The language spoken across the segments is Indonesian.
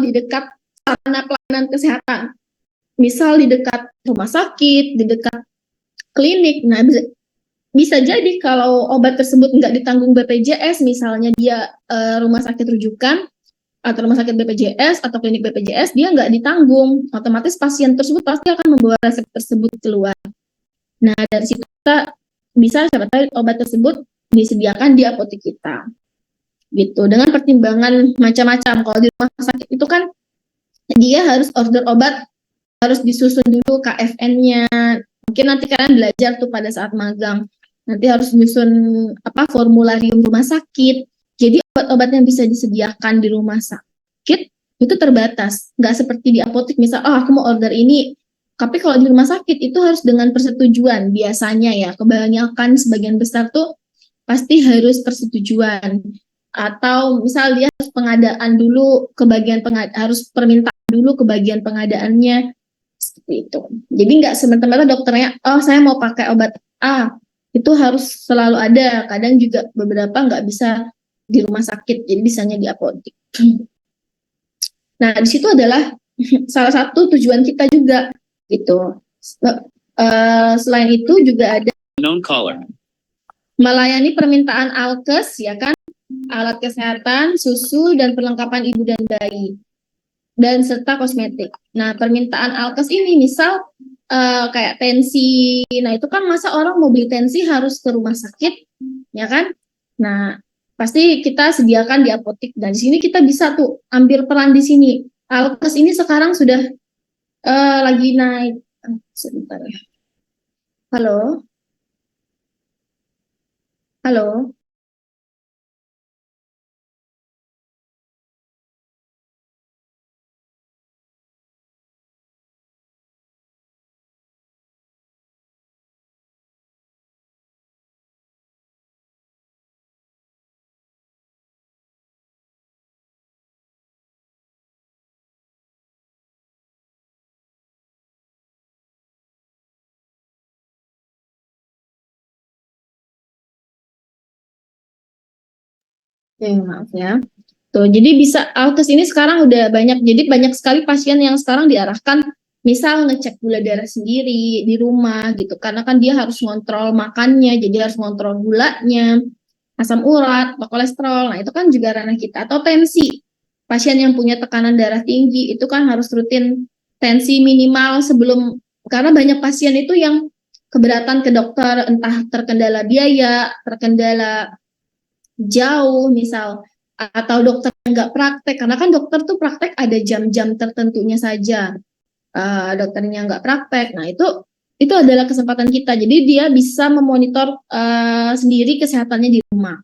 di dekat sarana pelayanan kesehatan, misal di dekat rumah sakit, di dekat klinik. Nah, bisa jadi kalau obat tersebut nggak ditanggung BPJS, misalnya dia rumah sakit rujukan atau rumah sakit BPJS atau klinik BPJS, dia nggak ditanggung, otomatis pasien tersebut pasti akan membawa resep tersebut keluar. Nah, dari situ kita bisa siapa tahu obat tersebut disediakan di apotek kita. Gitu. Dengan pertimbangan macam-macam. Kalau di rumah sakit itu kan dia harus order obat, harus disusun dulu KFN-nya. Mungkin nanti kalian belajar tuh pada saat magang. Nanti harus menyusun formularium rumah sakit. Jadi obat-obat yang bisa disediakan di rumah sakit itu terbatas. Nggak seperti di apotek, misal, aku mau order ini. Tapi kalau di rumah sakit itu harus dengan persetujuan. Biasanya ya, kebanyakan sebagian besar tuh pasti harus persetujuan. Atau misal dia harus pengadaan dulu ke bagian harus permintaan dulu ke bagian pengadaannya, seperti itu. Jadi nggak semata-mata dokternya, saya mau pakai obat A, itu harus selalu ada. Kadang juga beberapa nggak bisa di rumah sakit, jadi bisanya di apotek. Nah, di situ adalah salah satu tujuan kita juga, gitu. Selain itu juga ada melayani permintaan alkes, ya kan, alat kesehatan, susu, dan perlengkapan ibu dan bayi, dan serta kosmetik. Nah, permintaan alkes ini misal kayak tensi, nah itu kan masa orang mau beli tensi harus ke rumah sakit, ya kan? Nah, pasti kita sediakan di apotek, dan di sini kita bisa tuh ambil peran di sini. Alkes ini sekarang sudah lagi naik. Sebentar ya. Halo? Halo? Maaf ya. Tuh, jadi bisa alkes ini sekarang udah banyak, jadi banyak sekali pasien yang sekarang diarahkan misal ngecek gula darah sendiri di rumah gitu, karena kan dia harus ngontrol makannya, jadi harus ngontrol gulanya, asam urat, atau kolesterol. Nah, itu kan juga ranah kita. Atau tensi. Pasien yang punya tekanan darah tinggi itu kan harus rutin tensi minimal sebelum, karena banyak pasien itu yang keberatan ke dokter, entah terkendala biaya, terkendala jauh misal, atau dokter nggak praktek, karena kan dokter tuh praktek ada jam-jam tertentunya saja, dokternya nggak praktek. Nah, itu adalah kesempatan kita, jadi dia bisa memonitor sendiri kesehatannya di rumah.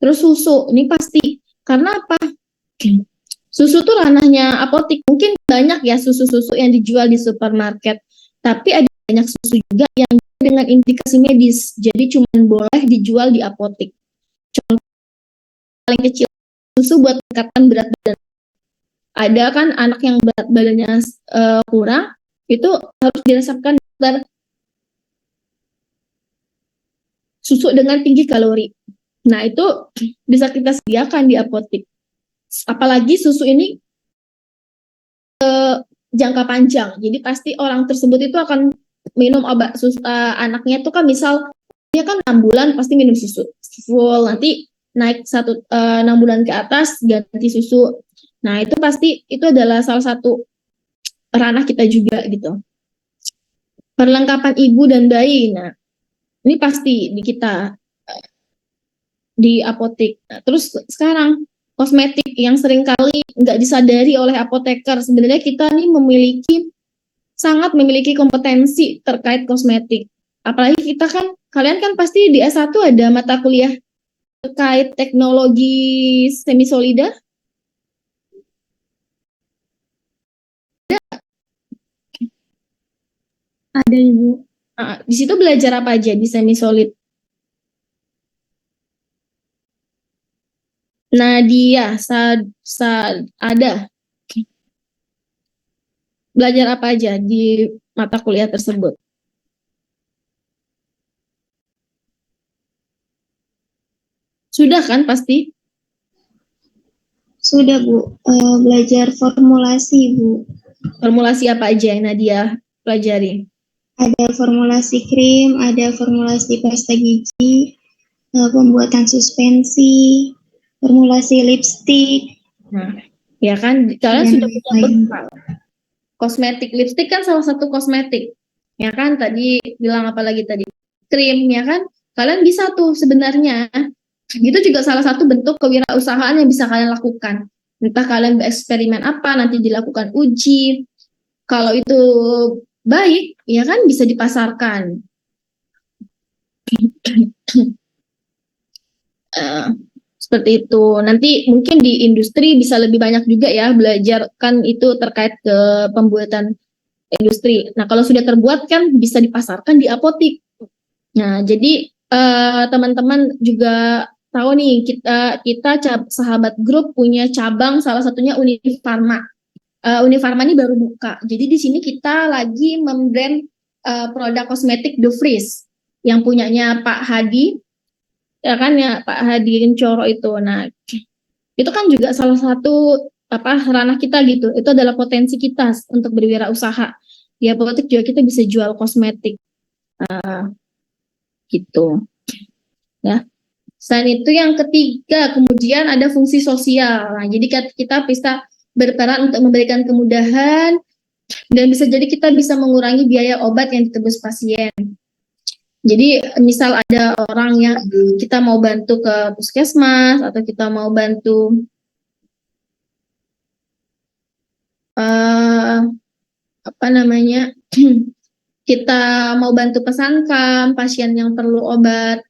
Terus susu ini pasti, karena apa, susu tuh ranahnya apotek. Mungkin banyak ya susu-susu yang dijual di supermarket, tapi ada banyak susu juga yang dengan indikasi medis, jadi cuma boleh dijual di apotek. Contoh paling kecil, susu buat meningkatkan berat badan. Ada kan anak yang berat badannya kurang, itu harus diresepkan dokter susu dengan tinggi kalori. Nah, itu bisa kita sediakan di apotek. Apalagi susu ini jangka panjang, jadi pasti orang tersebut itu akan minum obat susu, anaknya itu kan misal dia kan 6 bulan pasti minum susu full, nanti naik 6 bulan ke atas ganti susu. Nah, itu pasti itu adalah salah satu ranah kita juga gitu. Perlengkapan ibu dan bayi, nah ini pasti di kita di apotek. Nah, terus sekarang kosmetik yang seringkali nggak disadari oleh apoteker, sebenarnya kita nih sangat memiliki kompetensi terkait kosmetik. Apalagi kita kan, kalian kan pasti di S1 ada mata kuliah terkait teknologi semisolida. Ada Ibu. Di situ belajar apa aja di semisolid? Nadia, ada. Belajar apa aja di mata kuliah tersebut? Sudah kan pasti? Sudah Bu, belajar formulasi Bu. Formulasi apa aja yang Nadia pelajari? Ada formulasi krim, ada formulasi pasta gigi, pembuatan suspensi, formulasi lipstick. Nah, ya kan kalian dan sudah punya lain-lain. bekal. Kosmetik, lipstick kan salah satu kosmetik. Ya kan tadi bilang apa lagi tadi? Krim, ya kan? Kalian bisa tuh sebenarnya. Itu juga salah satu bentuk kewirausahaan yang bisa kalian lakukan. Entah kalian bereksperimen apa, nanti dilakukan uji. Kalau itu baik, ya kan bisa dipasarkan. Eh, seperti itu. Nanti mungkin di industri bisa lebih banyak juga ya belajar kan itu terkait ke pembuatan industri. Nah, kalau sudah terbuat kan bisa dipasarkan di apotik. Nah, jadi teman-teman juga tahu nih kita sahabat grup punya cabang salah satunya Unifarma. Unifarma ini baru buka. Jadi di sini kita lagi membrand produk kosmetik The Freeze yang punyanya Pak Hadi, ya kan ya Pak Hadi Kencoro itu. Nah, itu kan juga salah satu ranah kita gitu. Itu adalah potensi kita untuk berwirausaha. Di apotek juga kita bisa jual kosmetik gitu. Ya. Selain itu yang ketiga, kemudian ada fungsi sosial. Nah, jadi kita bisa berperan untuk memberikan kemudahan dan bisa jadi kita bisa mengurangi biaya obat yang ditebus pasien. Jadi misal ada orang yang kita mau bantu ke puskesmas atau kita mau bantu apa namanya kita mau bantu pesankam pasien yang perlu obat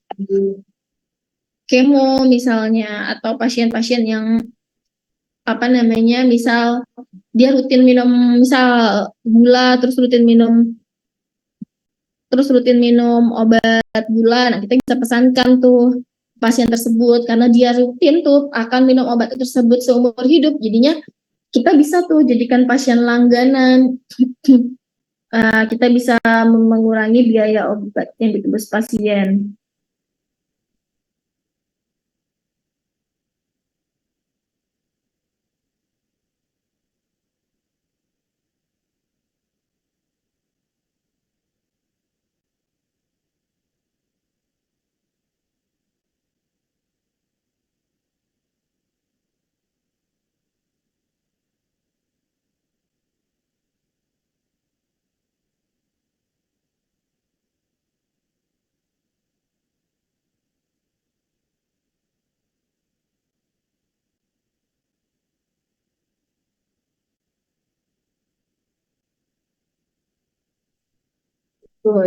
kemo misalnya atau pasien-pasien yang apa namanya misal dia rutin minum misal gula terus rutin minum obat gula, nah kita bisa pesankan tuh pasien tersebut karena dia rutin tuh akan minum obat tersebut seumur hidup, jadinya kita bisa tuh jadikan pasien langganan. Kita bisa mengurangi biaya obat yang ditebus pasien.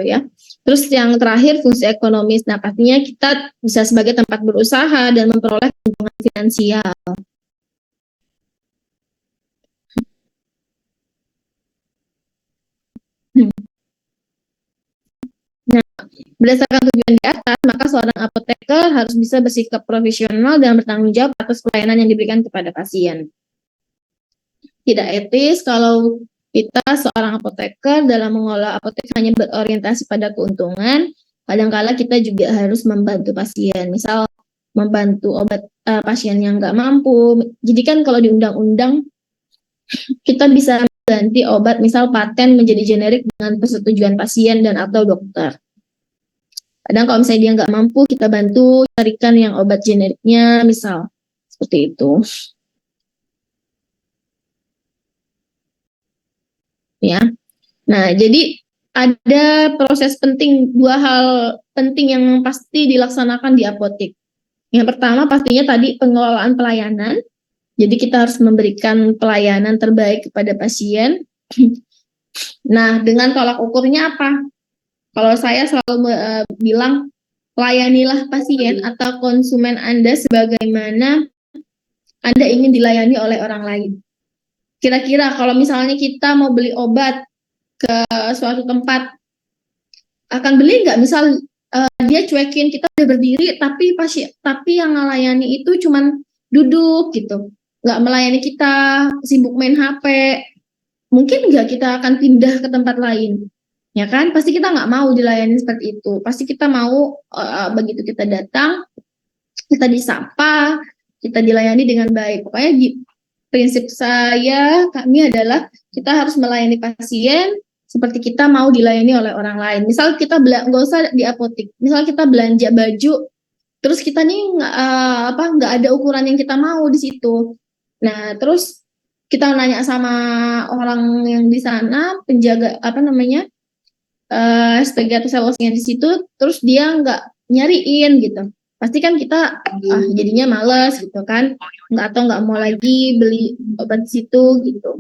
Ya. Terus yang terakhir fungsi ekonomis. Nah, pastinya kita bisa sebagai tempat berusaha dan memperoleh keuntungan finansial. Nah, berdasarkan tujuan di atas, maka seorang apoteker harus bisa bersikap profesional dan bertanggung jawab atas pelayanan yang diberikan kepada pasien. Tidak etis kalau kita seorang apoteker dalam mengelola apotek hanya berorientasi pada keuntungan. Kadang-kala kita juga harus membantu pasien, misal membantu obat pasien yang nggak mampu. Jadi kan kalau di undang-undang kita bisa mengganti obat, misal paten menjadi generik dengan persetujuan pasien dan atau dokter. Kadang kalau misalnya dia nggak mampu, kita bantu carikan yang obat generiknya, misal seperti itu. Ya. Nah, jadi ada proses penting, dua hal penting yang pasti dilaksanakan di apotek. Yang pertama pastinya tadi pengelolaan pelayanan. Jadi kita harus memberikan pelayanan terbaik kepada pasien. Nah, dengan tolak ukurnya apa? Kalau saya selalu bilang, layanilah pasien atau konsumen Anda sebagaimana Anda ingin dilayani oleh orang lain. Kira-kira kalau misalnya kita mau beli obat ke suatu tempat, akan beli nggak? Misal dia cuekin kita udah berdiri, tapi yang melayani itu cuman duduk gitu, nggak melayani kita, sibuk main HP, mungkin nggak kita akan pindah ke tempat lain, ya kan? Pasti kita nggak mau dilayani seperti itu. Pasti kita mau begitu kita datang, kita disapa, kita dilayani dengan baik. Pokoknya prinsip kami adalah kita harus melayani pasien seperti kita mau dilayani oleh orang lain. Misal kita nggak usah di apotek, misal kita belanja baju, terus kita nih nggak ada ukuran yang kita mau di situ. Nah, terus kita nanya sama orang yang di sana, penjaga SPG atau salesnya di situ, terus dia nggak nyariin gitu. Pasti kan kita jadinya males gitu kan, nggak mau lagi beli obat di situ gitu.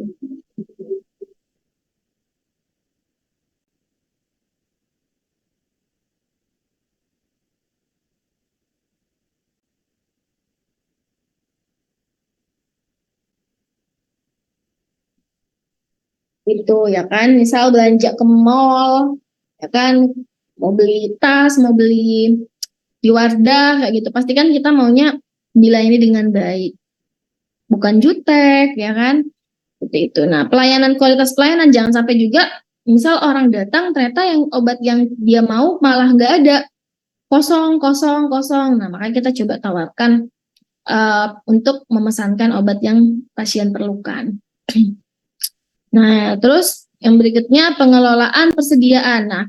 Gitu ya kan, misal belanja ke mall, ya kan, mau beli tas, mau beli di Wardah kayak gitu, pasti kan kita maunya dilayani dengan baik, bukan jutek ya kan, seperti itu. Nah, kualitas pelayanan jangan sampai juga misal orang datang ternyata yang obat yang dia mau malah nggak ada, kosong kosong kosong. Nah, makanya kita coba tawarkan untuk memesankan obat yang pasien perlukan. Nah, terus yang berikutnya pengelolaan persediaan. Nah,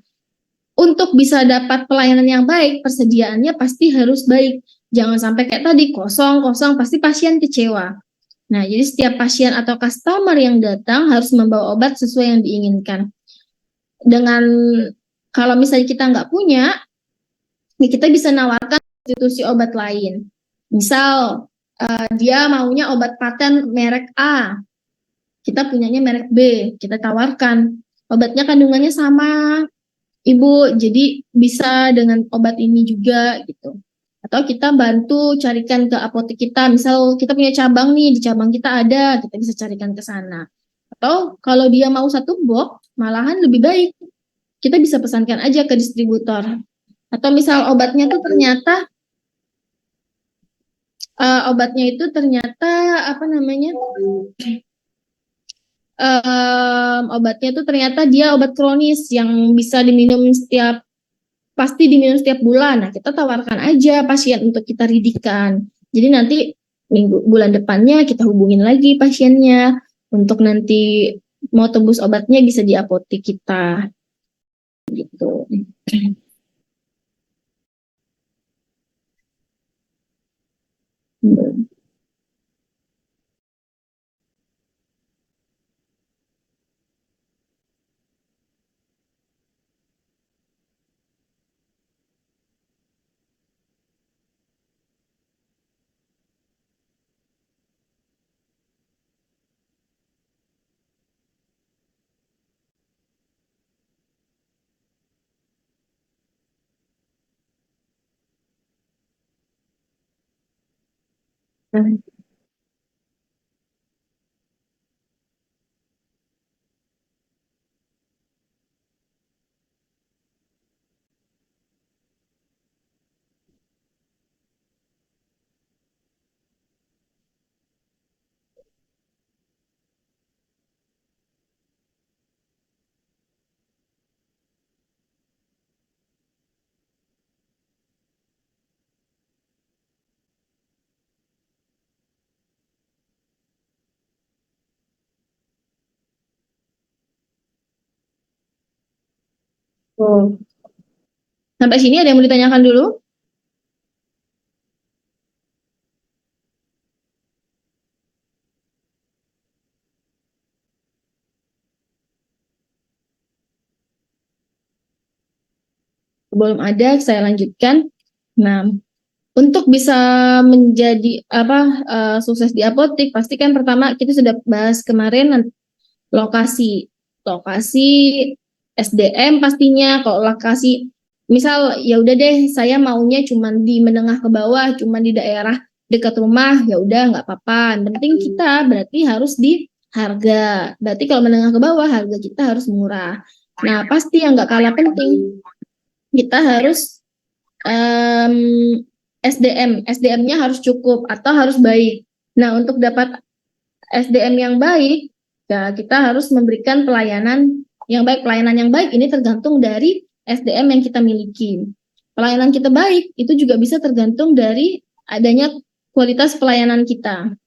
untuk bisa dapat pelayanan yang baik, persediaannya pasti harus baik. Jangan sampai kayak tadi kosong-kosong, pasti pasien kecewa. Nah, jadi setiap pasien atau customer yang datang harus membawa obat sesuai yang diinginkan. Dengan kalau misalnya kita nggak punya, ya kita bisa nawarkan institusi obat lain. Misal dia maunya obat paten merek A, kita punyanya merek B, kita tawarkan. Obatnya kandungannya sama, Ibu, jadi bisa dengan obat ini juga gitu. Atau kita bantu carikan ke apotek kita, misal kita punya cabang nih, di cabang kita ada, kita bisa carikan ke sana. Atau kalau dia mau satu box, malahan lebih baik. Kita bisa pesankan aja ke distributor. Atau misal obatnya itu ternyata apa namanya? Obatnya itu ternyata dia obat kronis yang bisa pasti diminum setiap bulan. Nah, kita tawarkan aja pasien untuk kita ridikan. Jadi nanti bulan depannya kita hubungin lagi pasiennya untuk nanti mau tebus obatnya bisa di apotek kita. Gitu. Oh. Sampai sini ada yang mau ditanyakan dulu? Belum ada, saya lanjutkan. Nah, untuk bisa menjadi sukses di apotek, pastikan pertama kita sudah bahas kemarin lokasi, SDM pastinya. Kalau lokasi, misal ya udah deh, saya maunya cuma di menengah ke bawah, cuma di daerah dekat rumah, ya udah nggak apa-apa. Yang penting kita berarti harus di harga. Berarti kalau menengah ke bawah, harga kita harus murah. Nah, pasti yang nggak kalah penting, kita harus SDM-nya harus cukup atau harus baik. Nah, untuk dapat SDM yang baik, ya kita harus memberikan pelayanan yang baik. Pelayanan yang baik ini tergantung dari SDM yang kita miliki. Pelayanan kita baik itu juga bisa tergantung dari adanya kualitas pelayanan kita.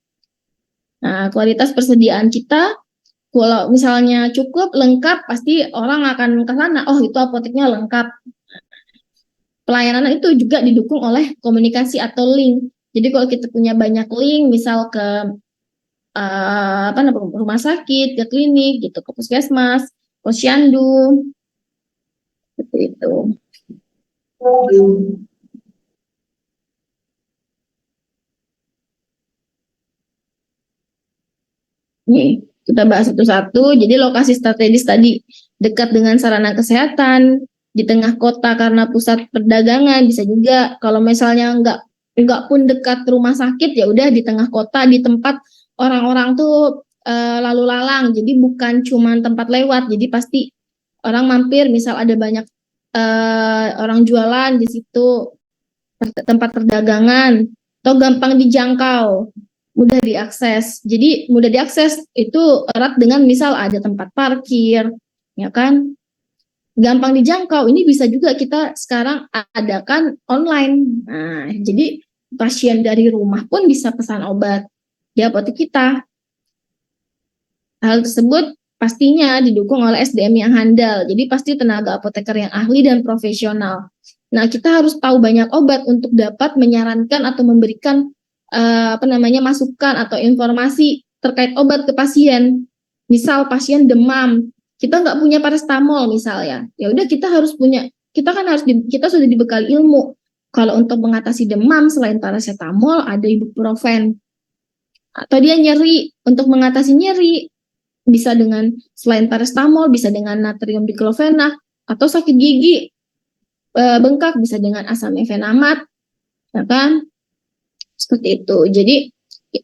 Nah, kualitas persediaan kita, kalau misalnya cukup, lengkap, pasti orang akan ke sana, oh itu apoteknya lengkap. Pelayanan itu juga didukung oleh komunikasi atau link. Jadi kalau kita punya banyak link, misal ke rumah sakit, ke klinik, gitu, ke puskesmas, posyandu, seperti itu. Nih, kita bahas satu-satu. Jadi lokasi strategis tadi dekat dengan sarana kesehatan, di tengah kota karena pusat perdagangan, bisa juga kalau misalnya nggak pun dekat rumah sakit, ya udah di tengah kota, di tempat orang-orang tuh lalu lalang. Jadi bukan cuma tempat lewat, jadi pasti orang mampir, misal ada banyak orang jualan di situ, tempat perdagangan, atau gampang dijangkau, mudah diakses. Jadi mudah diakses itu erat dengan misal ada tempat parkir, ya kan? Gampang dijangkau. Ini bisa juga kita sekarang adakan online. Nah, jadi pasien dari rumah pun bisa pesan obat di apotek kita. Hal tersebut pastinya didukung oleh SDM yang handal. Jadi pasti tenaga apoteker yang ahli dan profesional. Nah, kita harus tahu banyak obat untuk dapat menyarankan atau memberikan masukan atau informasi terkait obat ke pasien. Misal pasien demam, kita nggak punya paracetamol misalnya, ya udah kita harus punya, kita sudah dibekali ilmu. Kalau untuk mengatasi demam selain paracetamol ada ibuprofen. Atau dia nyeri, untuk mengatasi nyeri bisa dengan selain paracetamol, bisa dengan natrium diklofenak, atau sakit gigi bengkak bisa dengan asam efenamat, ya kan? Seperti itu. Jadi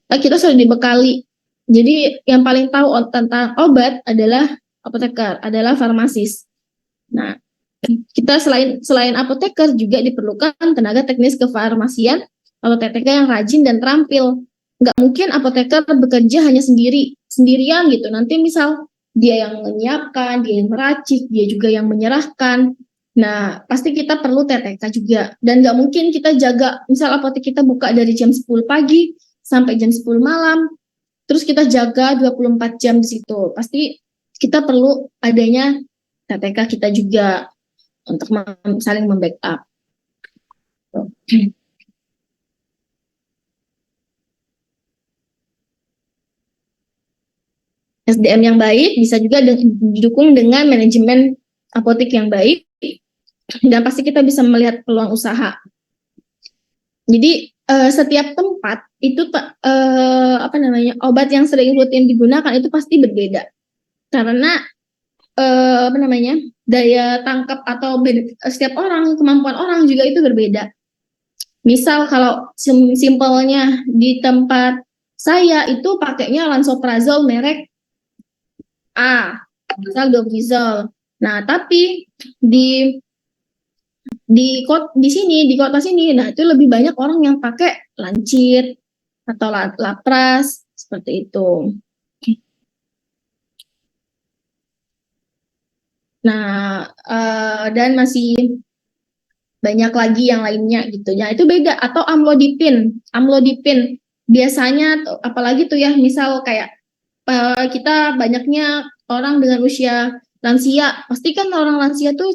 kita sudah dibekali. Jadi yang paling tahu tentang obat adalah apoteker, adalah farmasis. Nah, kita selain apoteker juga diperlukan tenaga teknis kefarmasian atau TTK yang rajin dan terampil. Nggak mungkin apoteker bekerja hanya sendirian gitu. Nanti misal dia yang menyiapkan, dia yang meracik, dia juga yang menyerahkan. Nah, pasti kita perlu TTK juga. Dan nggak mungkin kita jaga, misal apotek kita buka dari jam 10 pagi sampai jam 10 malam, terus kita jaga 24 jam di situ. Pasti kita perlu adanya TTK kita juga untuk saling membackup. SDM yang baik bisa juga didukung dengan manajemen apotek yang baik, dan pasti kita bisa melihat peluang usaha. Jadi setiap tempat itu obat yang sering rutin digunakan itu pasti berbeda karena daya tangkap atau setiap orang, kemampuan orang juga itu berbeda. Misal kalau simpelnya di tempat saya itu pakainya lansoprazol merek A, misal Dobrizol. Nah, tapi di kota sini, nah itu lebih banyak orang yang pakai Lancit atau Lapras seperti itu. Nah, dan masih banyak lagi yang lainnya gitu. Nah, itu beda. Atau amlodipin biasanya apalagi tuh ya, misal kayak kita banyaknya orang dengan usia lansia, pasti kan orang lansia tuh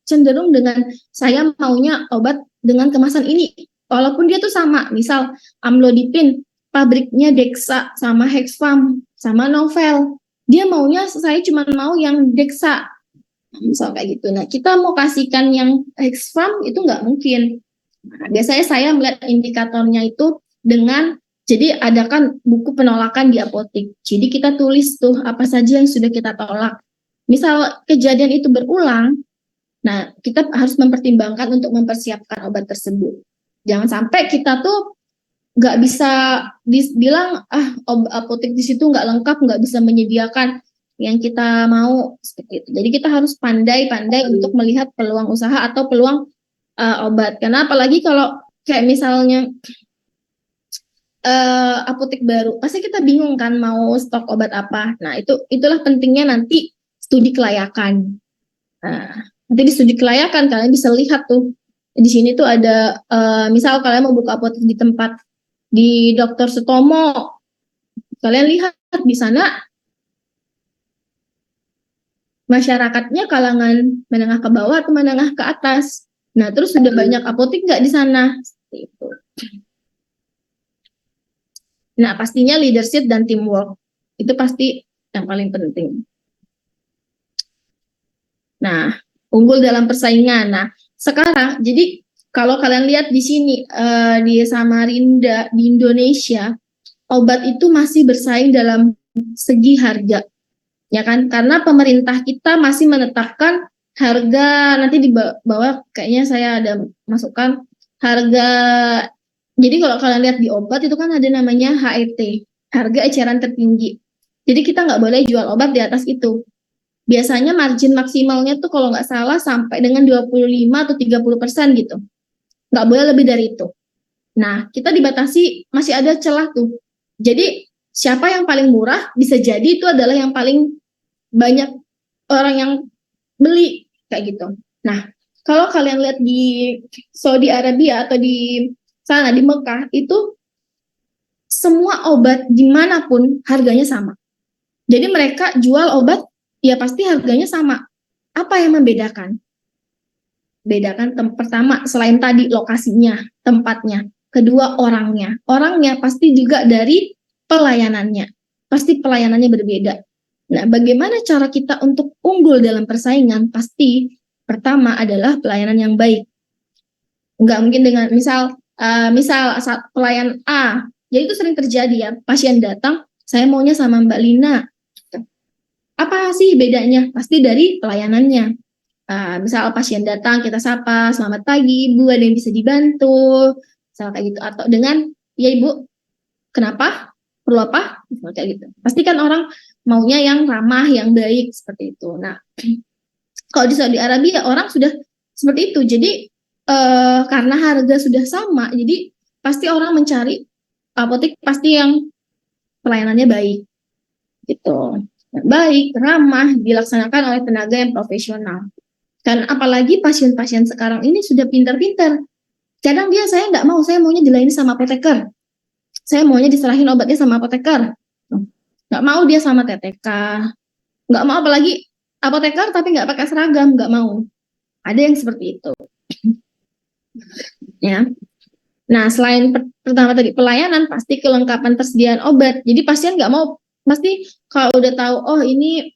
cenderung dengan saya maunya obat dengan kemasan ini, walaupun dia tuh sama, misal amlodipin pabriknya Dexa sama Hexfam sama Novel, dia maunya saya cuma mau yang Dexa, misal kayak gitu. Nah, kita mau kasihkan yang Hexfam itu nggak mungkin. Nah, biasanya saya melihat indikatornya itu dengan, jadi adakan buku penolakan di apotek. Jadi kita tulis tuh apa saja yang sudah kita tolak. Misal kejadian itu berulang, nah kita harus mempertimbangkan untuk mempersiapkan obat tersebut. Jangan sampai kita tuh nggak bisa bilang apotek di situ nggak lengkap, nggak bisa menyediakan yang kita mau seperti itu. Jadi kita harus pandai-pandai untuk melihat peluang usaha atau peluang obat. Karena apalagi kalau kayak misalnya apotek baru, pasti kita bingung kan mau stok obat apa. Nah, itulah pentingnya nanti studi kelayakan. Nah, nanti di studi kelayakan kalian bisa lihat tuh di sini tuh ada misal kalian mau buka apotek di tempat di Dr. Sutomo. Kalian lihat di sana masyarakatnya kalangan menengah ke bawah atau menengah ke atas. Nah, terus sudah banyak apotek nggak di sana? Seperti itu. Nah, pastinya leadership dan teamwork. Itu pasti yang paling penting. Nah, unggul dalam persaingan. Nah, sekarang, jadi kalau kalian lihat di sini, di Samarinda, di Indonesia, obat itu masih bersaing dalam segi harga. Ya kan? Karena pemerintah kita masih menetapkan harga, nanti di bawah kayaknya saya ada masukkan harga. Jadi kalau kalian lihat di obat itu kan ada namanya HET, harga eceran tertinggi. Jadi kita nggak boleh jual obat di atas itu. Biasanya margin maksimalnya tuh kalau nggak salah sampai dengan 25 atau 30% gitu. Nggak boleh lebih dari itu. Nah, kita dibatasi, masih ada celah tuh. Jadi siapa yang paling murah bisa jadi itu adalah yang paling banyak orang yang beli kayak gitu. Nah, kalau kalian lihat di Saudi Arabia atau di sana di Mekah itu semua obat dimanapun harganya sama. Jadi mereka jual obat ya pasti harganya sama. Apa yang membedakan? Bedakan pertama selain tadi lokasinya, tempatnya, kedua orangnya. Orangnya pasti juga dari pelayanannya. Pasti pelayanannya berbeda. Nah, bagaimana cara kita untuk unggul dalam persaingan? Pasti pertama adalah pelayanan yang baik. Nggak mungkin dengan misal pelayan A, jadi itu sering terjadi ya, pasien datang, saya maunya sama Mbak Lina. Apa sih bedanya? Pasti dari pelayanannya. Misal pasien datang, kita sapa, selamat pagi Ibu, ada yang bisa dibantu, misal kayak gitu. Atau dengan, ya Ibu, kenapa? Perlu apa? Misal kayak gitu. Pasti kan orang maunya yang ramah, yang baik, seperti itu. Nah, kalau di Saudi Arabia orang sudah seperti itu. Jadi karena harga sudah sama, jadi pasti orang mencari apotek pasti yang pelayanannya baik, gitu. Baik, ramah, dilaksanakan oleh tenaga yang profesional. Dan apalagi pasien-pasien sekarang ini sudah pintar-pintar. Kadang dia saya nggak mau, saya maunya dilayani sama apoteker. Saya maunya diserahin obatnya sama apoteker. Nggak mau dia sama TTK. Nggak mau apalagi apoteker tapi nggak pakai seragam, nggak mau. Ada yang seperti itu. Ya. Nah, selain pertama tadi pelayanan, pasti kelengkapan persediaan obat. Jadi pasien nggak mau, pasti kalau udah tahu, oh ini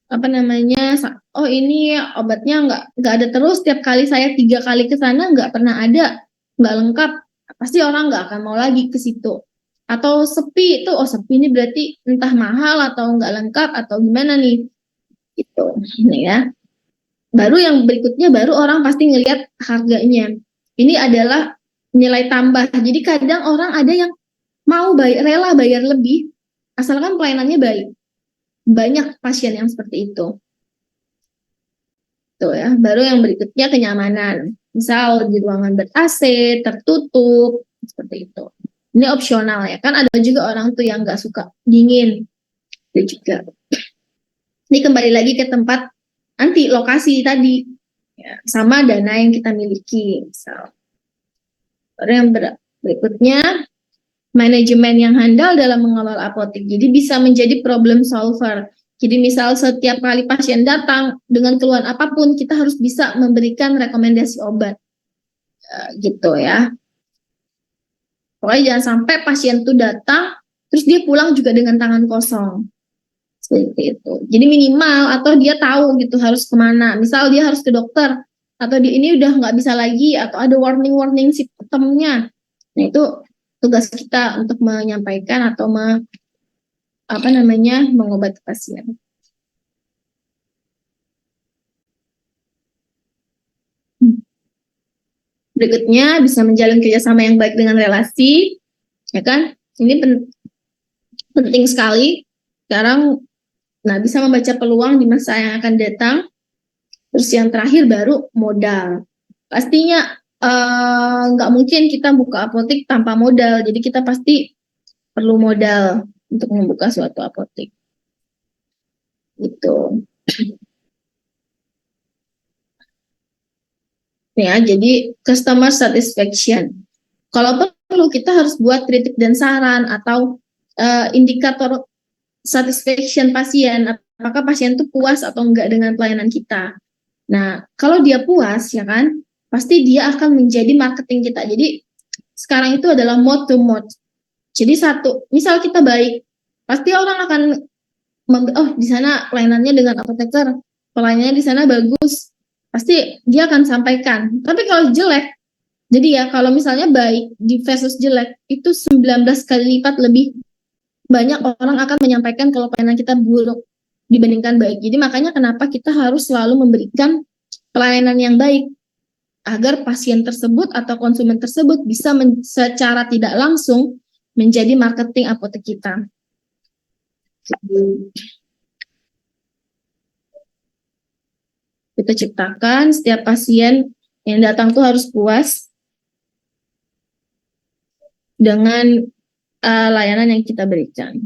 apa namanya, oh ini obatnya nggak ada terus, setiap kali saya 3 kali ke sana nggak pernah ada, nggak lengkap, pasti orang nggak akan mau lagi ke situ. Atau sepi itu, oh sepi ini berarti entah mahal atau nggak lengkap atau gimana nih, gitu. Ini ya. Baru yang berikutnya baru orang pasti ngelihat harganya. Ini adalah nilai tambah. Jadi kadang orang ada yang mau rela bayar lebih asalkan pelayanannya baik. Banyak pasien yang seperti itu. Tuh ya. Baru yang berikutnya kenyamanan. Misal di ruangan ber-AC, tertutup, seperti itu. Ini opsional ya. Kan ada juga orang tuh yang nggak suka dingin. Itu juga. Ini kembali lagi ke tempat nanti lokasi tadi ya, sama dana yang kita miliki. Misal. Baru yang berikutnya manajemen yang handal dalam mengelola apotek. Jadi bisa menjadi problem solver. Jadi misal setiap kali pasien datang dengan keluhan apapun, kita harus bisa memberikan rekomendasi obat. Gitu ya. Pokoknya jangan sampai pasien itu datang, terus dia pulang juga dengan tangan kosong. Seperti itu. Jadi minimal atau dia tahu gitu harus kemana. Misal dia harus ke dokter, atau dia ini udah nggak bisa lagi, atau ada warning-warning simptomnya. Nah itu tugas kita untuk menyampaikan atau mengobati pasien. Berikutnya bisa menjalin kerjasama yang baik dengan relasi, ya kan? Ini penting sekali. Sekarang, nah bisa membaca peluang di masa yang akan datang. Terus yang terakhir baru modal. Pastinya nggak mungkin kita buka apotek tanpa modal. Jadi kita pasti perlu modal untuk membuka suatu apotek. Gitu. Ya, jadi customer satisfaction. Kalau perlu kita harus buat kritik dan saran atau indikator satisfaction pasien, apakah pasien itu puas atau enggak dengan pelayanan kita. Nah, kalau dia puas ya kan, pasti dia akan menjadi marketing kita. Jadi sekarang itu adalah mode to mode. Jadi satu, misal kita baik, pasti orang akan oh di sana pelayanannya dengan apoteker, pelayanannya di sana bagus, pasti dia akan sampaikan. Tapi kalau jelek, jadi ya kalau misalnya baik di versus jelek itu 19 kali lipat lebih banyak orang akan menyampaikan kalau pelayanan kita buruk dibandingkan baik. Jadi makanya kenapa kita harus selalu memberikan pelayanan yang baik agar pasien tersebut atau konsumen tersebut bisa secara tidak langsung menjadi marketing apotek kita. Kita ciptakan setiap pasien yang datang tuh harus puas dengan layanan yang kita berikan.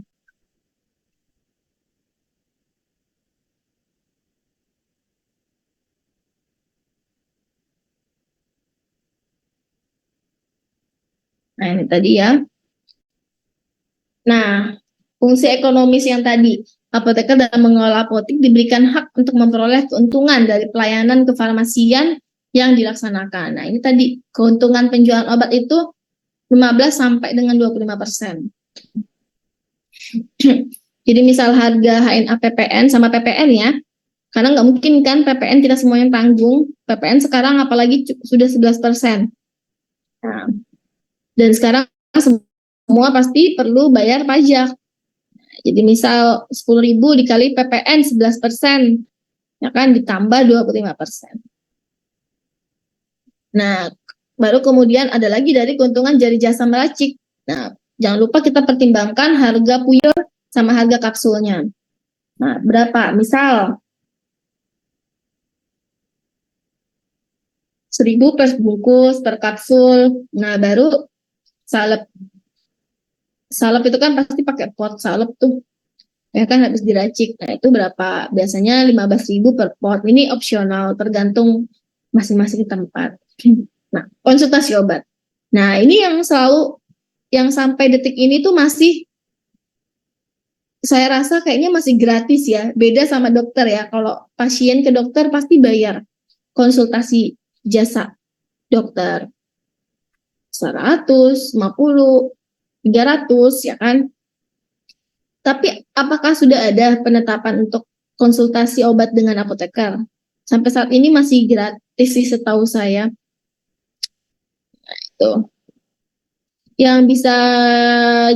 Nah, ini tadi ya. Nah, fungsi ekonomis yang tadi, apoteker dalam mengelola apotek diberikan hak untuk memperoleh keuntungan dari pelayanan kefarmasian yang dilaksanakan. Nah, ini tadi keuntungan penjualan obat itu 15 sampai dengan 25%. Jadi misal harga HNA PPN sama PPN ya, karena nggak mungkin kan PPN kita semuanya tanggung, PPN sekarang apalagi sudah 11%. Nah, dan sekarang semua pasti perlu bayar pajak. Jadi misal 10.000 dikali PPN 11%, ya kan ditambah 25%. Nah, baru kemudian ada lagi dari keuntungan jari jasa meracik. Nah, jangan lupa kita pertimbangkan harga puyol sama harga kapsulnya. Nah, berapa? Misal 1.000 per bungkus, per kapsul. Nah, baru salep. Salep itu kan pasti pakai pot salep tuh. Ya kan habis diracik. Nah, itu berapa? Biasanya 15.000 per pot. Ini opsional, tergantung masing-masing tempat. Nah, konsultasi obat. Nah, ini yang selalu, yang sampai detik ini tuh masih, saya rasa kayaknya masih gratis ya. Beda sama dokter ya. Kalau pasien ke dokter pasti bayar konsultasi jasa dokter. 100, 50, 300 ya kan. Tapi apakah sudah ada penetapan untuk konsultasi obat dengan apoteker? Sampai saat ini masih gratis sih setahu saya. Tuh. Yang bisa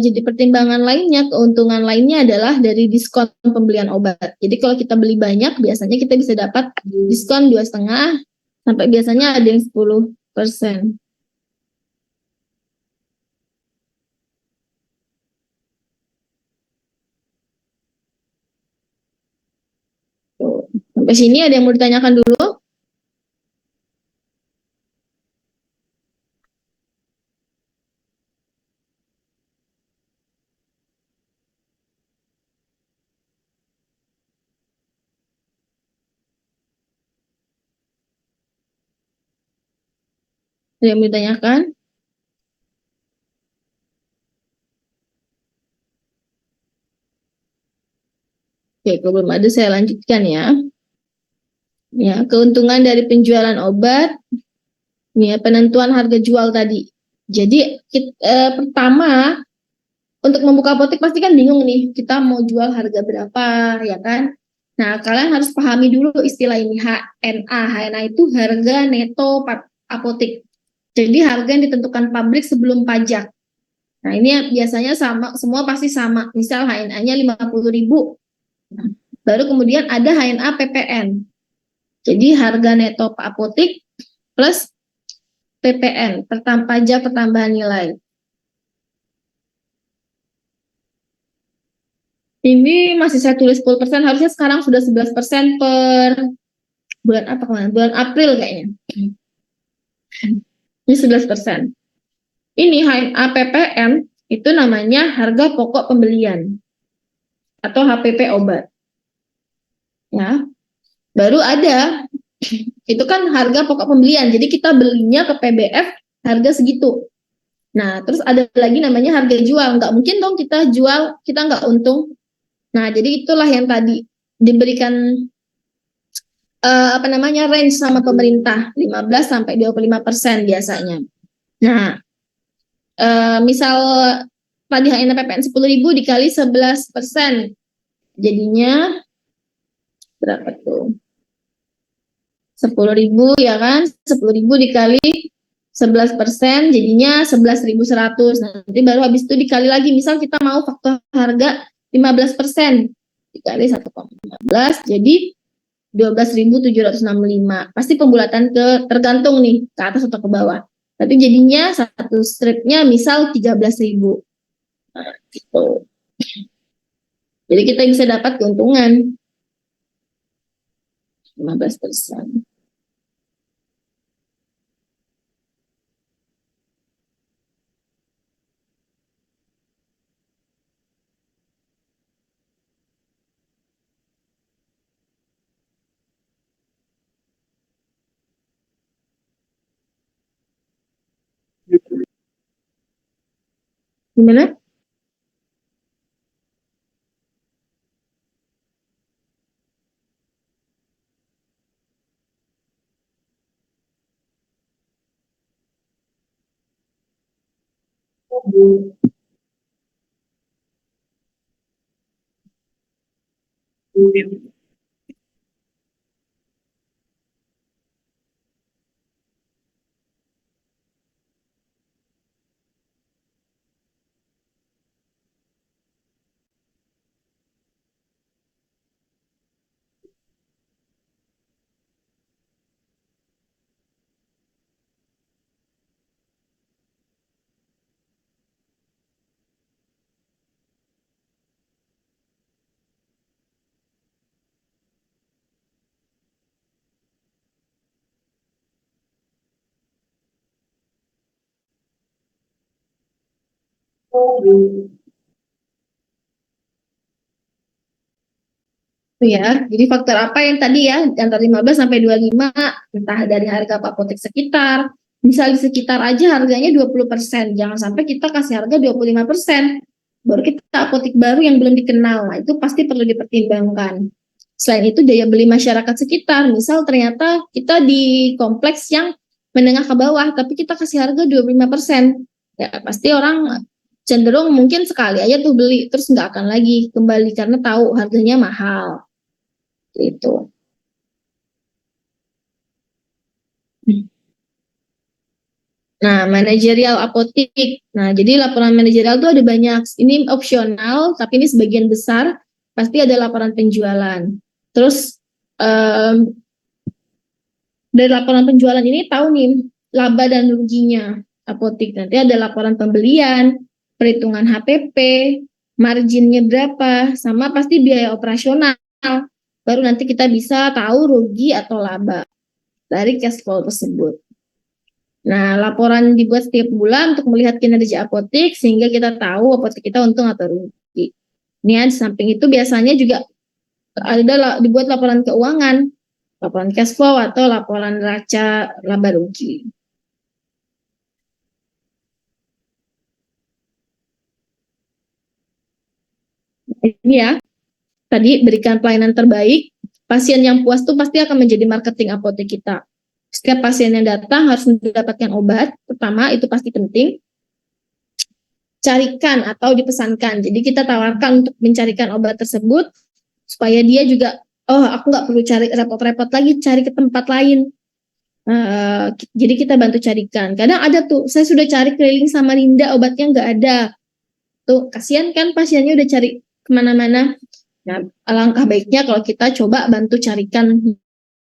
jadi pertimbangan lainnya, keuntungan lainnya adalah dari diskon pembelian obat. Jadi kalau kita beli banyak, biasanya kita bisa dapat diskon 2,5 sampai biasanya ada yang 10%. Tuh. Sampai sini ada yang mau ditanyakan dulu? Ada yang mau ditanyakan? Oke, kalau belum ada saya lanjutkan ya. Ya, keuntungan dari penjualan obat, ya, penentuan harga jual tadi. Jadi pertama untuk membuka apotek pasti kan bingung nih, kita mau jual harga berapa, ya kan? Nah, kalian harus pahami dulu istilah ini HNA. HNA itu harga neto apotek. Jadi harga yang ditentukan pabrik sebelum pajak. Nah, ini biasanya sama, semua pasti sama. Misal HNA-nya 50.000. Baru kemudian ada HNA PPN. Jadi harga neto apotek plus PPN, pajak pertambahan nilai. Ini masih saya tulis 10%, harusnya sekarang sudah 11% per bulan apa kemarin? Bulan April kayaknya. Ini 11%. Ini HNA PPN itu namanya harga pokok pembelian atau HPP obat. Ya. Baru ada Itu kan harga pokok pembelian. Jadi kita belinya ke PBF harga segitu. Nah, terus ada lagi namanya harga jual. Nggak mungkin dong kita jual, kita nggak untung. Nah, jadi itulah yang tadi diberikan apa namanya range sama pemerintah 15 sampai 25% biasanya. Nah, misal tadi HN PPN 10.000 dikali 11%. Jadinya berapa tuh? 10.000 ya kan? 10.000 dikali 11% jadinya 11.100. Nanti baru habis itu dikali lagi. Misal kita mau faktor harga 15% dikali 1,15 jadi 12.765. Pasti pembulatan tergantung nih ke atas atau ke bawah. Tapi jadinya satu stripnya misal 13.000. Nah, gitu. Jadi kita bisa dapat keuntungan 15%. Gimana? Ya, jadi faktor apa yang tadi ya antara 15 sampai 25 entah dari harga apotek sekitar, misal di sekitar aja harganya 20%, jangan sampai kita kasih harga 25%. Baru kita apotek baru yang belum dikenal. Nah, itu pasti perlu dipertimbangkan. Selain itu daya beli masyarakat sekitar, misal ternyata kita di kompleks yang menengah ke bawah tapi kita kasih harga 25%. Ya, pasti orang cenderung mungkin sekali aja tuh beli terus nggak akan lagi kembali karena tahu harganya mahal. Itu. Nah, manajerial apotik. Nah, jadi laporan manajerial itu ada banyak. Ini opsional, tapi ini sebagian besar pasti ada laporan penjualan. Terus dari laporan penjualan ini tahu nih laba dan ruginya apotik. Nanti ada laporan pembelian, perhitungan HPP, marginnya berapa, sama pasti biaya operasional. Baru nanti kita bisa tahu rugi atau laba dari cash flow tersebut. Nah, laporan dibuat setiap bulan untuk melihat kinerja apotek sehingga kita tahu apotek kita untung atau rugi. Ini di samping itu biasanya juga ada dibuat laporan keuangan, laporan cash flow atau laporan neraca laba rugi. Ini ya, tadi berikan pelayanan terbaik, pasien yang puas tuh pasti akan menjadi marketing apotek kita. Setiap pasien yang datang harus mendapatkan obat, pertama itu pasti penting. Carikan atau dipesankan. Jadi kita tawarkan untuk mencarikan obat tersebut supaya dia juga, oh aku nggak perlu cari repot-repot lagi cari ke tempat lain. Jadi kita bantu carikan. Kadang ada tuh, saya sudah cari keliling sama Linda obatnya nggak ada. Tuh kasihan kan pasiennya udah cari kemana-mana. Nah, alangkah baiknya kalau kita coba bantu carikan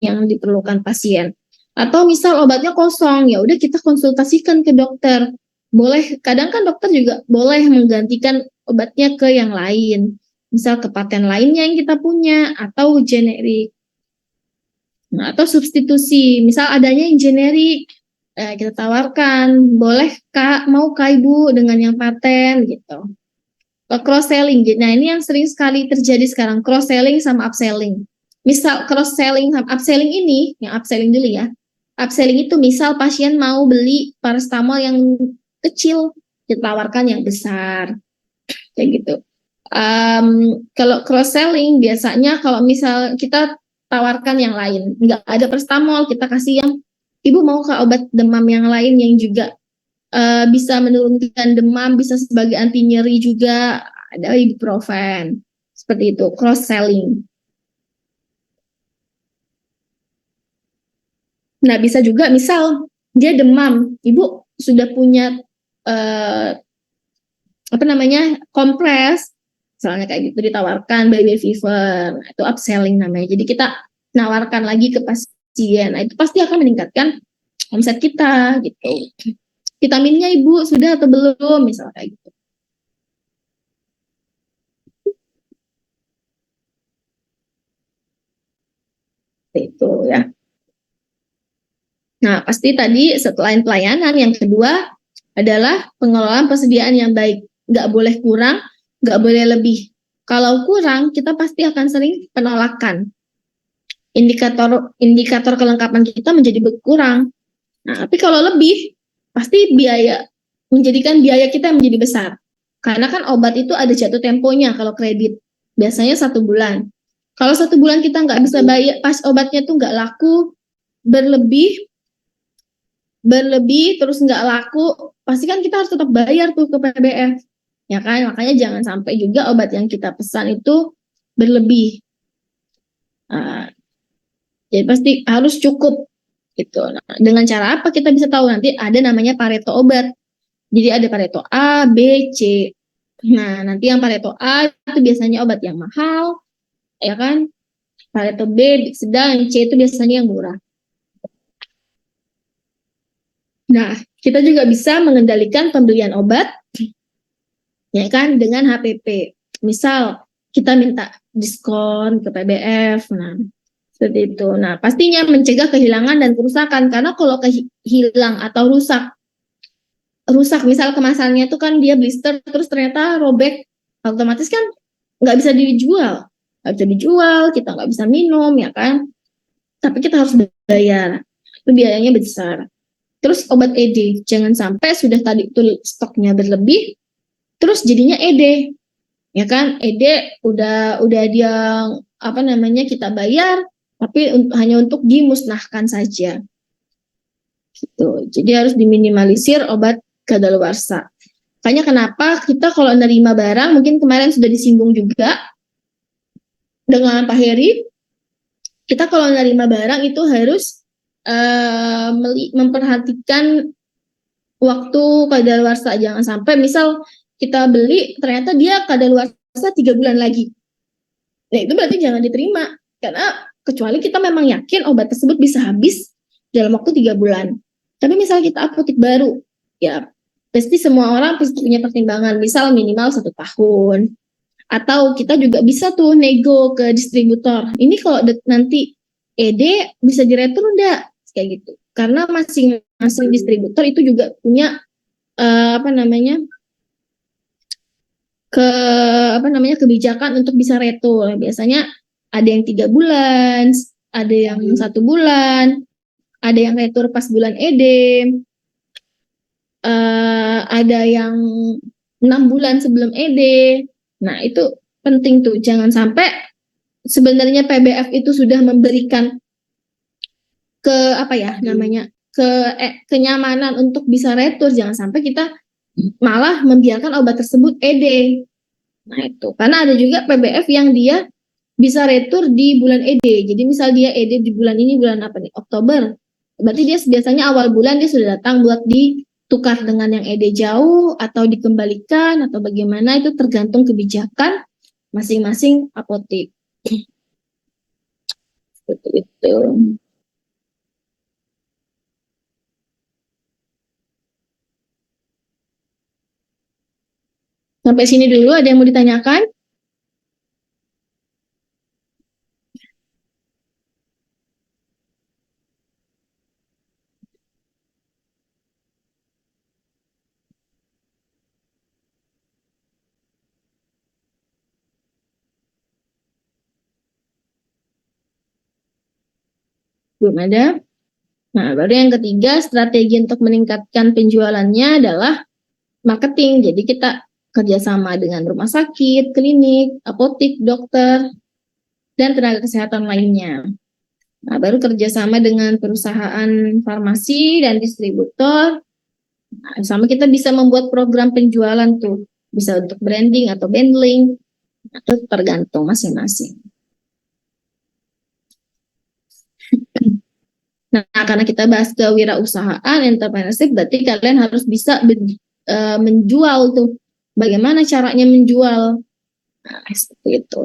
yang diperlukan pasien. Atau misal obatnya kosong, ya udah kita konsultasikan ke dokter. Boleh, kadang kan dokter juga boleh menggantikan obatnya ke yang lain. Misal ke paten lainnya yang kita punya, atau generik. Nah, atau substitusi, misal adanya yang generik, kita tawarkan, boleh Kak, mau Kak Ibu dengan yang paten gitu. Cross selling, nah ini yang sering sekali terjadi sekarang, cross selling sama upselling. misal cross selling sama upselling ini, yang upselling dulu ya. Upselling itu misal pasien mau beli paracetamol yang kecil, ditawarkan yang besar, kayak gitu. Kalau cross selling biasanya kalau misal kita tawarkan yang lain, nggak ada paracetamol, kita kasih yang ibu mau ke obat demam yang lain yang juga bisa menurunkan demam, bisa sebagai anti nyeri juga, ada ibuprofen, seperti itu, cross selling. Nah, bisa juga misal dia demam, ibu sudah punya eh, apa namanya kompres, misalnya kayak gitu ditawarkan baby fever, nah, itu upselling namanya. Jadi kita nawarkan lagi ke pasien, nah itu pasti akan meningkatkan omset kita gitu. Vitaminnya ibu sudah atau belum, misalnya kayak gitu. Itu ya. Nah, pasti tadi selain pelayanan, yang kedua adalah pengelolaan persediaan yang baik. Nggak boleh kurang, nggak boleh lebih. Kalau kurang, kita pasti akan sering penolakan. Indikator kelengkapan kita menjadi berkurang. Nah, tapi kalau lebih, pasti menjadikan biaya kita menjadi besar. Karena kan obat itu ada jatuh temponya kalau kredit. Biasanya 1 bulan. Kalau 1 bulan kita nggak bisa bayar, pas obatnya tuh nggak laku, berlebih, terus nggak laku, pasti kan kita harus tetap bayar tuh ke PBF, ya kan? Makanya jangan sampai juga obat yang kita pesan itu berlebih. Nah, jadi pasti harus cukup gitu. Nah, dengan cara apa kita bisa tahu? Nanti ada namanya Pareto obat. Jadi ada Pareto A, B, C. Nah, nanti yang Pareto A itu biasanya obat yang mahal, ya kan? Pareto B sedang, yang C itu biasanya yang murah. Nah, kita juga bisa mengendalikan pembelian obat, ya kan, dengan HPP. Misal kita minta diskon ke PBF, nah seperti itu. Nah, pastinya mencegah kehilangan dan kerusakan, karena kalau hilang atau rusak misal kemasannya itu kan dia blister terus ternyata robek, otomatis kan nggak bisa dijual, kita nggak bisa minum, ya kan, tapi kita harus bayar, itu biayanya besar. Terus obat ED, jangan sampai sudah tadi itu stoknya berlebih, terus jadinya ED, ya kan, ED udah dia apa namanya kita bayar, tapi hanya untuk dimusnahkan saja. Gitu. Jadi harus diminimalisir obat kadaluarsa. Makanya kenapa kita kalau nerima barang, mungkin kemarin sudah disinggung juga dengan Pak Heri, kita kalau nerima barang itu harus memperhatikan waktu kadaluarsa. Jangan sampai misal kita beli ternyata dia kadaluarsa 3 bulan lagi. Nah itu berarti jangan diterima, karena kecuali kita memang yakin obat tersebut bisa habis dalam waktu 3 bulan. Tapi misal kita apotek baru, ya pasti semua orang pasti punya pertimbangan, misal minimal 1 tahun. Atau kita juga bisa tuh nego ke distributor. Ini kalau nanti ED bisa diretur enggak? Kayak gitu. Karena masing-masing distributor itu juga punya apa namanya kebijakan untuk bisa retur. Biasanya ada yang 3 bulan, ada yang 1 bulan, ada yang retur pas bulan ED, ada yang 6 bulan sebelum ED. Nah itu penting tuh, jangan sampai sebenarnya PBF itu sudah memberikan ke apa ya namanya kenyamanan untuk bisa retur, jangan sampai kita malah membiarkan obat tersebut ED. Nah itu, karena ada juga PBF yang dia bisa retur di bulan ED. Jadi misal dia ED di bulan ini, bulan apa nih? Oktober. Berarti dia biasanya awal bulan dia sudah datang buat ditukar dengan yang ED jauh atau dikembalikan atau bagaimana, itu tergantung kebijakan masing-masing apotek. Seperti itu. Sampai sini dulu, ada yang mau ditanyakan? Belum ada. Nah, baru yang ketiga, strategi untuk meningkatkan penjualannya adalah marketing. Jadi kita kerjasama dengan rumah sakit, klinik, apotik, dokter, dan tenaga kesehatan lainnya. Nah, baru kerjasama dengan perusahaan farmasi dan distributor. Nah, sama kita bisa membuat program penjualan tuh. Bisa untuk branding atau bundling. Nah, itu tergantung masing-masing. Nah, karena kita bahas kewirausahaan, entrepreneurship, berarti kalian harus bisa menjual tuh. Bagaimana caranya menjual? Nah, seperti itu.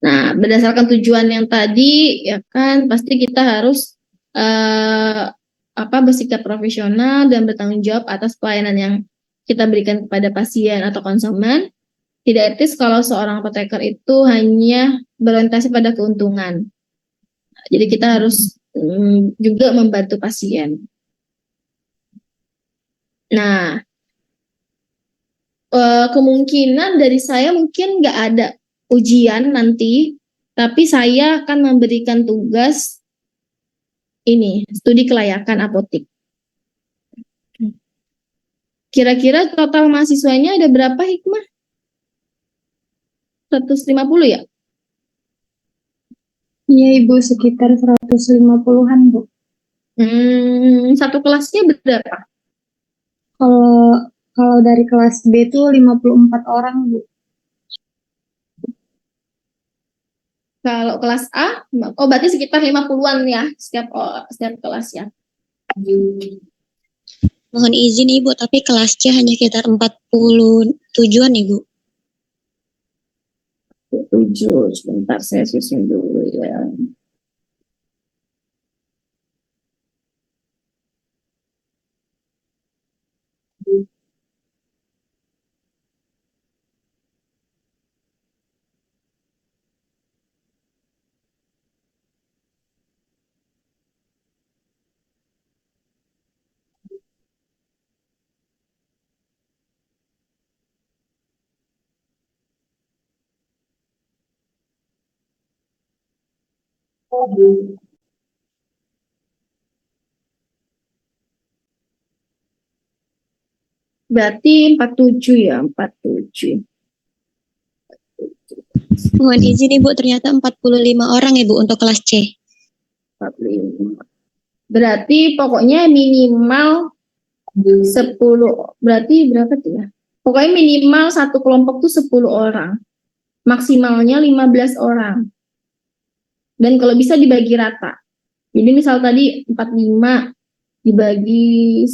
Nah, berdasarkan tujuan yang tadi, ya kan, pasti kita harus bersikap profesional dan bertanggung jawab atas pelayanan yang kita berikan kepada pasien atau konsumen. Tidak etis kalau seorang apoteker itu hanya berorientasi pada keuntungan. Jadi kita harus juga membantu pasien. Nah, kemungkinan dari saya mungkin nggak ada ujian nanti, tapi saya akan memberikan tugas ini, studi kelayakan apotik. Kira-kira total mahasiswanya ada berapa, Hikmah? 150 ya? Iya Ibu, sekitar 150-an Bu. Satu kelasnya berapa? Kalau dari kelas B itu 54 orang Bu. Kalau kelas A, berarti sekitar 50-an ya setiap kelas ya. Mohon izin Ibu, tapi kelas C hanya sekitar 47-an Ibu. 7, sebentar saya susun dulu ya. Berarti 47 ya, 47. Mohon izin Ibu, ternyata 45 orang Ibu untuk kelas C. 45. Berarti pokoknya minimal 10, berarti berapa tuh ya? Pokoknya minimal satu kelompok tuh 10 orang. Maksimalnya 15 orang. Dan kalau bisa dibagi rata. Jadi misal tadi 45 dibagi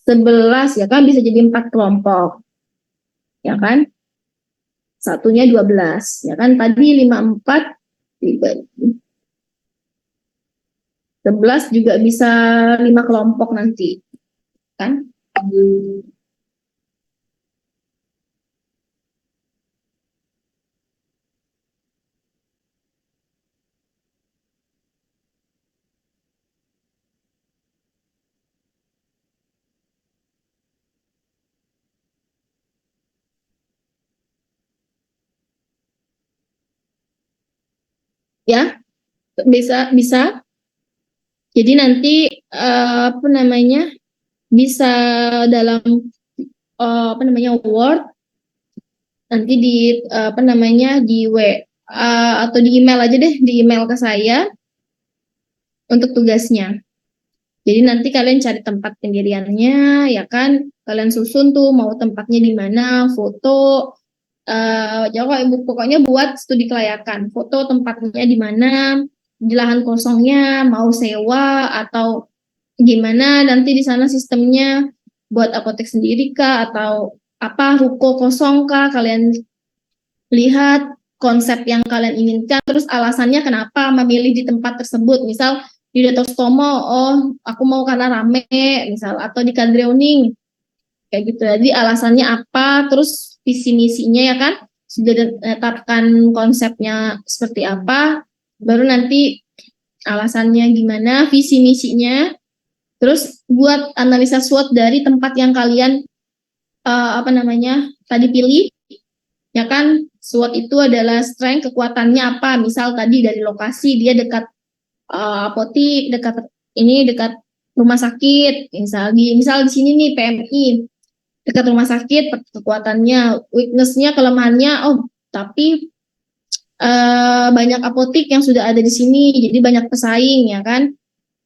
11 ya kan, bisa jadi 4 kelompok. Ya kan? Satunya 12, ya kan? Tadi 54 dibagi 11 juga bisa 5 kelompok nanti. Kan? Ya, bisa. Jadi nanti bisa dalam Word, nanti di atau di email aja deh, di email ke saya untuk tugasnya. Jadi nanti kalian cari tempat pendiriannya, ya kan? Kalian susun tuh mau tempatnya di mana, foto. Pokoknya buat studi kelayakan, foto tempatnya di mana, di lahan kosongnya, mau sewa atau gimana nanti di sana sistemnya, buat apotek sendiri kah atau apa, ruko kosong kah, kalian lihat konsep yang kalian inginkan, terus alasannya kenapa memilih di tempat tersebut. Misal di Dr. Stomo, aku mau karena rame, misal, atau di Kadrioning, kayak gitu. Jadi alasannya apa, terus visi misinya ya kan, sudah ditetapkan konsepnya seperti apa, baru nanti alasannya gimana, visi misinya, terus buat analisa SWOT dari tempat yang kalian tadi pilih, Ya kan, SWOT itu adalah strength, kekuatannya apa? Misal tadi dari lokasi dia dekat apotik, dekat rumah sakit. Misal di sini nih PMI dekat rumah sakit, kekuatannya, weakness-nya, kelemahannya. Oh, tapi banyak apotik yang sudah ada di sini, jadi banyak pesaing ya kan.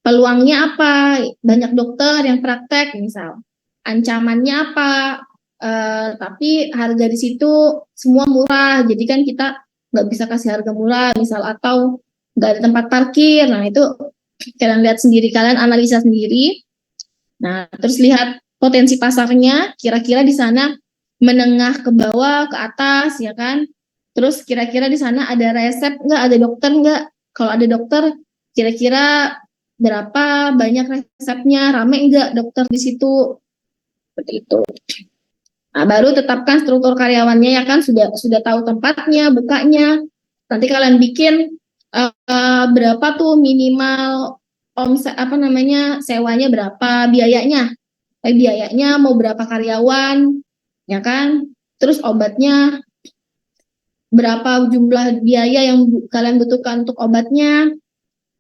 Peluangnya apa? Banyak dokter yang praktek misal. Ancamannya apa? Tapi harga di situ semua murah, jadi kan kita nggak bisa kasih harga murah misal, atau nggak ada tempat parkir. Nah itu kalian lihat sendiri, kalian analisa sendiri. Nah terus lihat potensi pasarnya, kira-kira di sana menengah ke bawah, ke atas ya kan. Terus kira-kira di sana ada resep nggak, ada dokter nggak? Kalau ada dokter, kira-kira berapa banyak resepnya, rame nggak dokter di situ? Seperti itu. Nah, baru tetapkan struktur karyawannya ya kan, sudah tahu tempatnya, bukanya. Nanti kalian bikin berapa tuh minimal omset, apa namanya, sewanya berapa, biayanya mau berapa karyawan, ya kan? Terus obatnya berapa jumlah biaya yang kalian butuhkan untuk obatnya.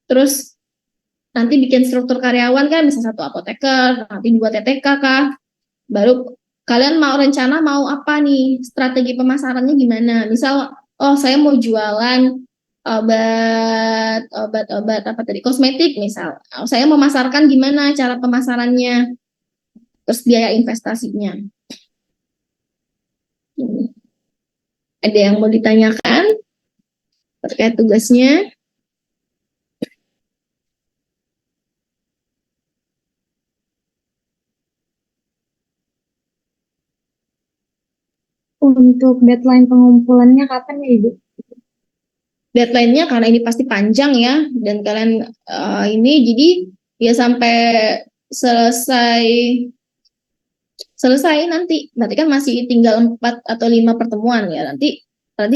Terus nanti bikin struktur karyawan kan, bisa satu apoteker, nanti 2 TTK kah. Baru kalian mau apa nih, strategi pemasarannya gimana. Misal, oh saya mau jualan obat apa tadi, kosmetik misal. Oh, saya memasarkan gimana cara pemasarannya, terus biaya investasinya. Ada yang mau ditanyakan terkait tugasnya? Untuk deadline pengumpulannya kapan ya Ibu? Deadline-nya karena ini pasti panjang ya, dan kalian ini jadi ya sampai selesai selesai nanti. Berarti kan masih tinggal 4 atau 5 pertemuan ya. Nanti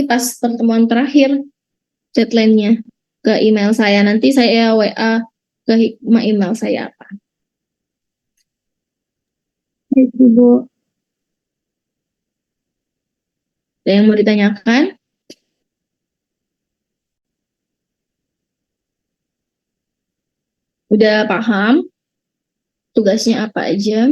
pas pertemuan terakhir deadline-nya ke email saya. Nanti saya WA ke Hikmah email saya apa. Baik Ibu. Ada yang mau ditanyakan? Udah paham tugasnya apa aja?